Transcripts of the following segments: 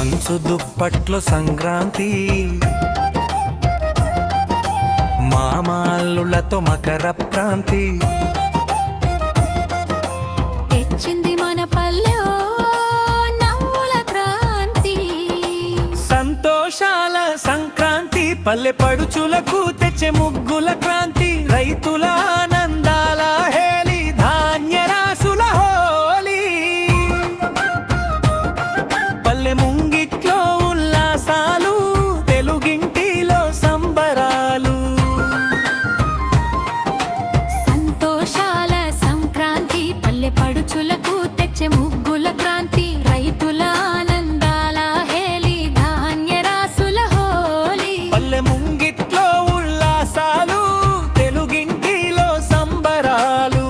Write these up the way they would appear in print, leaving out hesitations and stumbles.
మంచు దుప్పట్లో సంక్రాంతి, మామాల్లులతో మకర ప్రాంతి, తెచ్చింది మన పల్లె నవ్వుల క్రాంతి. సంతోషాల సంక్రాంతి, పల్లె పడుచులకు తెచ్చే ముగ్గుల క్రాంతి, రైతుల ఆనందాల హేలి, ధాన్య రాసుల హోలీ. పల్లె ముంగిట్లో ఉల్లాసాలు, తెలుగింటిలో సంబరాలు. సంతోషాల సంక్రాంతి, పల్లె పడుచులకు తెచ్చే ముగ్గుల క్రాంతి, రైతుల ఆనందాల హేలి, ధాన్య రాసుల హోలీ. పల్లె ముంగిట్లో ఉల్లాసాలు, తెలుగింటిలో సంబరాలు.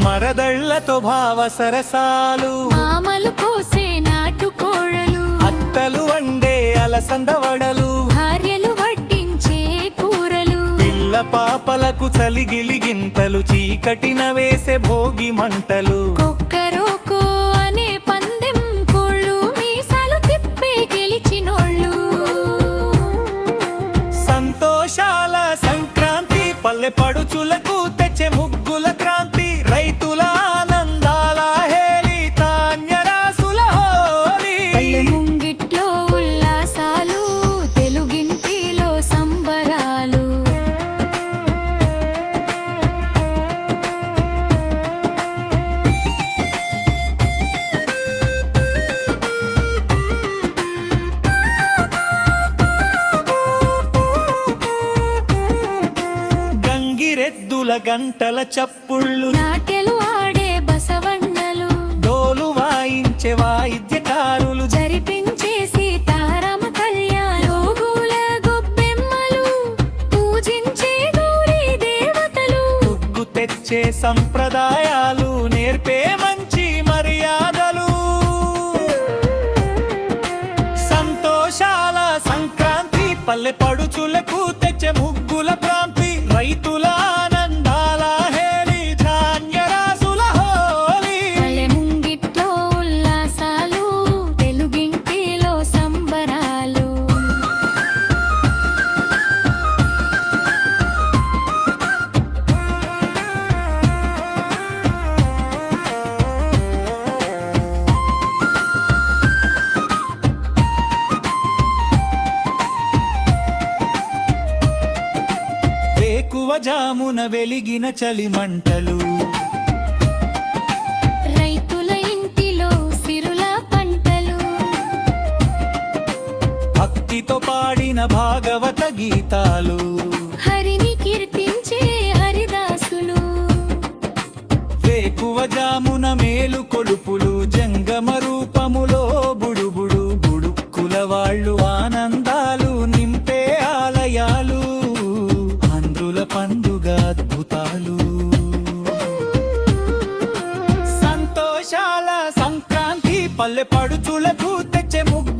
మరదళ్లతో భావ సరసాలు, మామలు కోసే నాటుకోడలు, అత్తలు వండే అలసంద వడలు, భార్యలు వడ్డించే కూరలు, పిల్ల పాపలకు చలిగిలిగింతలు, చీకటిన వేసే భోగి మంటలు. కొక్కరోకో అనే పందెం కోళ్ళు, మీసాలు తిప్పే గెలిచినోళ్ళు. సంతోషాల సంక్రాంతి, పల్లె పడుచులకు తెచ్చే ముగ్గుల క్రాంతి, రైతుల ఆనందాల హేలి, ధాన్య రాసుల హోలీ. పల్లె ముంగిట్లో ఉల్లాసాలు, తెలుగింటిలో సంబరాలు. గంగిరెద్దుల గంటల చప్పుళ్ళు, నాట్యాలు ఆడే బసవన్నలు, డోలు వాయించే వాయిద్యకారులు, జరిపించే సీతారామ కళ్యాణం, గోగుల గొబ్బెమ్మలు, పూజించే గౌరీ దేవతలు, ముగ్గు తెచ్చే సంప్రదాయాలు, నేర్పే మంచి మర్యాదలు. సంతోషాల సంక్రాంతి, పల్లె పడుచులకు తెచ్చే ముగ్గుల క్రాంతి, రైతుల ఆనందాల హేలి, ధాన్య రాసుల హోలీ. పల్లె ముంగిట్లో ఉల్లాసాలు, తెలుగింటిలో సంబరాలు. వేకువ జామున వెలిగిన చలిమంటలు, రైతుల ఇంటిలో సిరుల పంటలు, భక్తితో పాడిన భాగవత గీతాలు, హరిని కీర్తించే హరిదాసులు, వేకువ జామున మేలు కొలుపులు, జంగమ రూపములో బుడుబుడు బుడుక్కుల వాళ్ళు, ఆనందాలు నింపే ఆలయాలు, ఆంధ్రుల పండుగ అద్భుతాలు. సంతోషాల సంక్రాంతి, పల్లె పడుచులకు తెచ్చే ముగ్గు